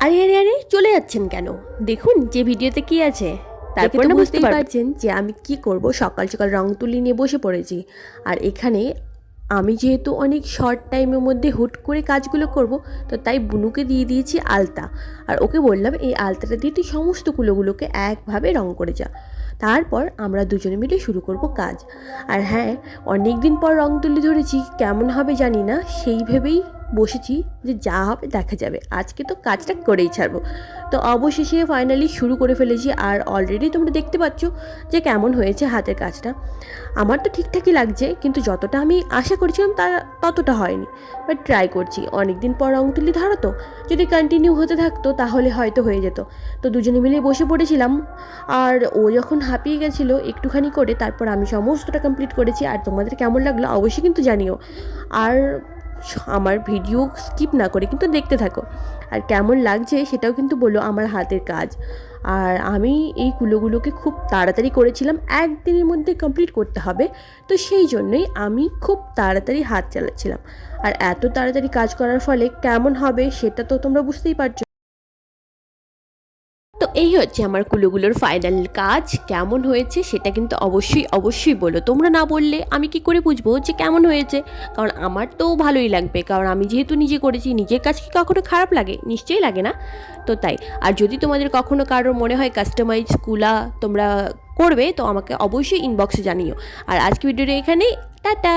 আরে আরে আরে চলে যাচ্ছেন কেন? দেখুন যে ভিডিওতে কি আছে, তারপর না বুঝতেই পারছেন যে আমি কি করব। সকাল সকাল রং তুলি নিয়ে বসে পড়েছি। আর এখানে আমি যেহেতু অনেক শর্ট টাইমের মধ্যে হুট করে কাজগুলো করব, তো তাই বুনুকে দিয়ে দিয়েছি আলতা। আর ওকে বললাম এই আলতাটা দিয়ে তুই সমস্ত কুলোগুলোকে একভাবে রং করে যা। তারপর আমরা দুজনে মিলে শুরু করব কাজ। আর হ্যাঁ, অনেক দিন পর রং তুলি ধরেছি, কেমন হবে জানি না, সেই ভেবেই বসেছি যে যা হবে দেখা যাবে, আজকে তো কাজটা করেই ছাড়বো। তো অবশেষে ফাইনালি শুরু করে ফেলেছি। আর অলরেডি তোমরা দেখতে পাচ্ছ যে কেমন হয়েছে হাতের কাজটা। আমার তো ঠিকঠাকই লাগছে, কিন্তু যতটা আমি আশা করছিলাম ততটা হয়নি। বাট ট্রাই করছি, অনেক দিন পর রং তুলি ধরা তো, যদি কন্টিনিউ হতে থাকতো তাহলে হয়তো হয়ে যেত। তো দুজনে মিলে বসে পড়েছিলাম। আর ও যখন হাঁপিয়ে গেছিলো একটুখানি করে, তারপর আমি সমস্তটা কমপ্লিট করেছি। আর তোমাদের কেমন লাগলো অবশ্যই কিন্তু জানিও। আর আমার ভিডিও স্কিপ না করে কিন্তু দেখতে থাকো। আর কেমন লাগছে সেটাও কিন্তু বলো আমার হাতের কাজ। আর আমি এই কুলোগুলোকে খুব তাড়াতাড়ি করেছিলাম, একদিনের মধ্যে কমপ্লিট করতে হবে, তো সেই জন্যই আমি খুব তাড়াতাড়ি হাত চালাচ্ছিলাম। আর এত তাড়াতাড়ি কাজ করার ফলে কেমন হবে সেটা তো তোমরা বুঝতেই পারছো। তো এই হচ্ছে আমার কুলোগুলোর ফাইনাল কাজ। কেমন হয়েছে সেটা কিন্তু অবশ্যই অবশ্যই বলো। তোমরা না বললে আমি কি করে বুঝবো যে কেমন হয়েছে? কারণ আমার তো ভালোই লাগবে, কারণ আমি যেহেতু নিজে করেছি। নিজের কাজ কি কখনো খারাপ লাগে? নিশ্চয়ই লাগে না। তো তাই। আর যদি তোমাদের কখনো কারোর মনে হয় কাস্টমাইজ কুলা তোমরা করবে, তো আমাকে অবশ্যই ইনবক্সে জানিও। আর আজকে ভিডিওটা এখানেই, টাটা।